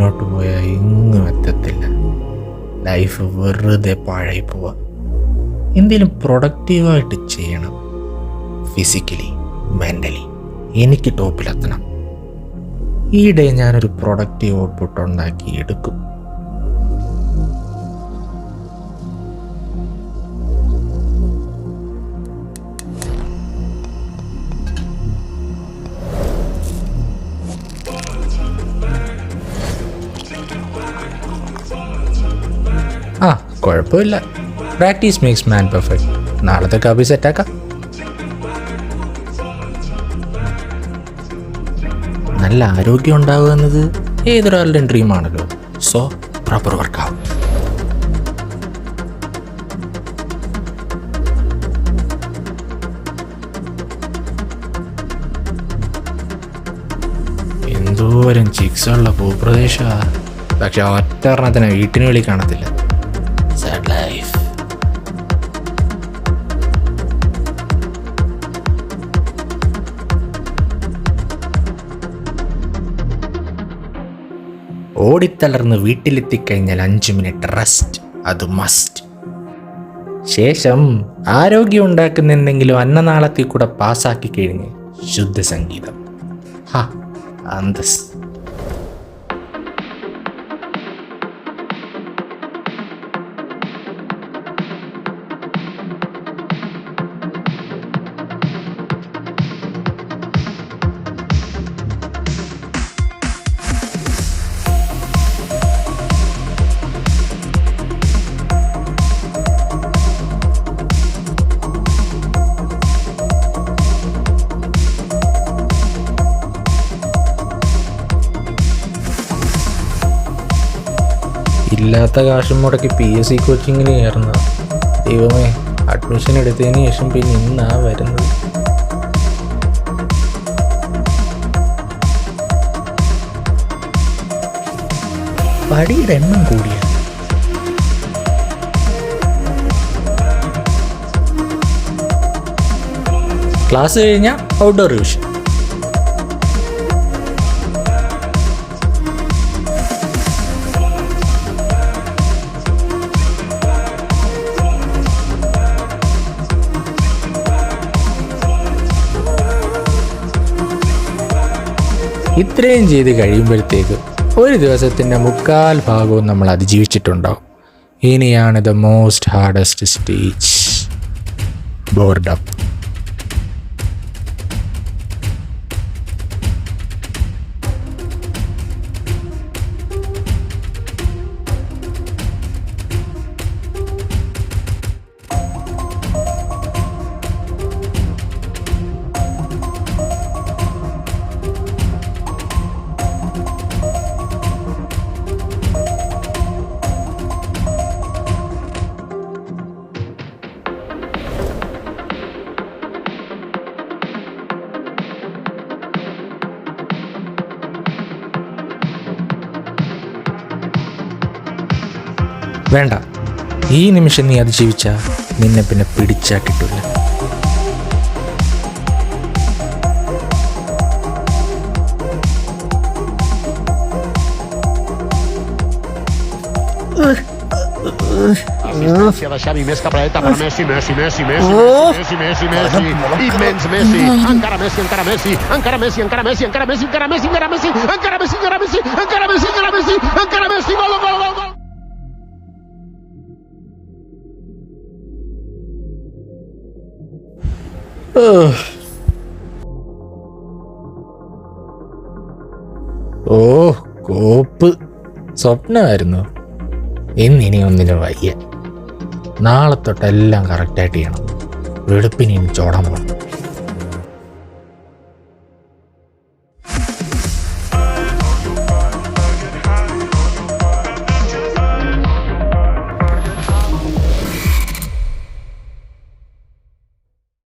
മുന്നോട്ട് പോയാൽ എങ്ങും എത്തത്തില്ല. ലൈഫ് വെറുതെ പാഴായി പോവുക. എന്തെങ്കിലും പ്രൊഡക്റ്റീവായിട്ട് ചെയ്യണം. ഫിസിക്കലി, മെൻ്റലി എനിക്ക് ടോപ്പിലെത്തണം. ഈയിടെ ഞാനൊരു പ്രൊഡക്റ്റീവ് ഔട്ട്പുട്ട് ഉണ്ടാക്കി എടുക്കും. കുഴപ്പമില്ല. Practice makes man perfect. നാളത്തെ കാപ്പി സെറ്റാക്കാം. നല്ല ആരോഗ്യം ഉണ്ടാവുക എന്നത് ഏതൊരാളുടെയും ഡ്രീമാണല്ലോ. So proper workout. എന്തോരം ചിക്സുള്ള ഭൂപ്രദേശമാണ്. പക്ഷെ ഒറ്റ എണ്ണത്തിന് വീട്ടിന് വെളി കാണത്തില്ല. Sad life. ഓടിത്തളർന്ന് വീട്ടിലെത്തിക്കഴിഞ്ഞാൽ 5 മിനിറ്റ് റെസ്റ്റ്, അത് മസ്റ്റ്. ശേഷം ആരോഗ്യം ഉണ്ടാക്കുന്ന എന്തെങ്കിലും അന്നനാളത്തിൽ കൂടെ പാസ്സാക്കി കഴിഞ്ഞ് ശുദ്ധസംഗീതം. അന്തസ്. ഇല്ലാത്ത കാശും മുടക്കി PSC കോച്ചിങ്ങിന് ചേർന്ന ദൈവമേ, അഡ്മിഷൻ എടുത്തതിന് ശേഷം പിന്നെ ഇന്നാ വരുന്നത്. പടിയുടെ എണ്ണം കൂടിയ. ക്ലാസ് കഴിഞ്ഞാൽ ഔട്ട്ഡോർ റിവിഷൻ. ഇത്രയും ചെയ്ത് കഴിയുമ്പോഴത്തേക്ക് ഒരു ദിവസത്തിൻ്റെ 3/4 ഭാഗവും നമ്മൾ അതിജീവിച്ചിട്ടുണ്ടാവും. ഇനിയാണ് the most hardest stage, boredom. വേണ്ട, ഈ നിമിഷം നീ അതിജീവിച്ചാൽ നിന്നെ പിന്നെ പിടിച്ചാൽ കിട്ടില്ല. Assistència de Xavi, més cap a la dreta per Messi, Messi, immens Messi, encara Messi, encara Messi, encara Messi, encara Messi, encara Messi, encara Messi, encara Messi, encara Messi, encara Messi, encara Messi, encara Messi, encara Messi, gol, gol, gol, gol. കോപ്പ് സ്വപ്നമായിരുന്നു. ഇന്നിനി ഒന്നിനും വയ്യ. നാളെ തൊട്ടെല്ലാം കറക്റ്റായിട്ട് ചെയ്യണം. വെളുപ്പിനി ചോടാൻ പോകണം.